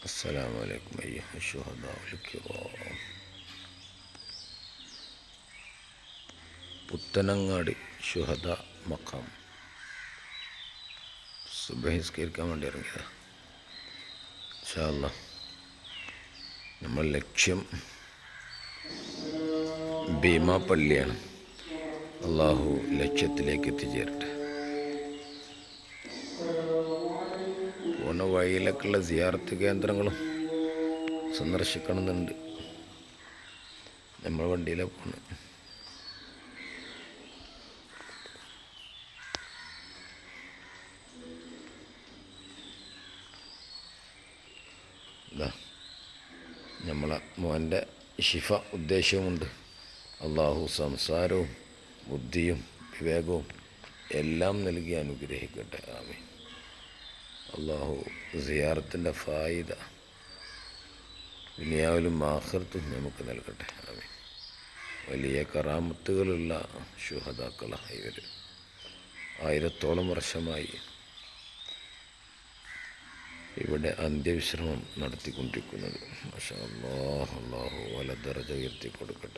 السلام عليكم أيها الشهداء الكرام. പുത്തനങ്ങാടി ശുഹദ മഖാം സുബഹിസ്കരിക്കാൻ വേണ്ടി ഇറങ്ങിയതാണ്. ഇൻഷാ അല്ലാഹ് നമ്മൾ ലക്ഷ്യം ഭീമാ പള്ളിയാണ്. അള്ളാഹു ലക്ഷ്യത്തിലേക്ക് എത്തിച്ചേരട്ടെ. പോണ വഴിയിലേക്കുള്ള സിയാറത്ത് കേന്ദ്രങ്ങളും സന്ദർശിക്കണമെന്നുണ്ട്. നമ്മൾ വണ്ടിയിലാണ് പോകണം. നമ്മളെ മോൻ്റെ ഷിഫ ഉദ്ദേശവുമുണ്ട്. അള്ളാഹു സംസാരവും ബുദ്ധിയും വിവേകവും എല്ലാം നൽകി അനുഗ്രഹിക്കട്ടെ. ആമീൻ. അള്ളാഹു സിയാറത്തിൻ്റെ ഫായിദ ദുനിയാവിലും ആഖിറത്തും നമുക്ക് നൽകട്ടെ. ആമീൻ. വലിയ കറാമത്തുകളുള്ള ശുഹദാക്കളാണ് ഇവർ. 1000ഓളം വർഷമായി ഇവിടെ അന്ത്യവിശ്രമം നടത്തിക്കൊണ്ടിരിക്കുന്നത്. മാഷാ അല്ലാഹ്. അള്ളാഹു വല ദറജ ഉയർത്തി കൊടുക്കട്ടെ.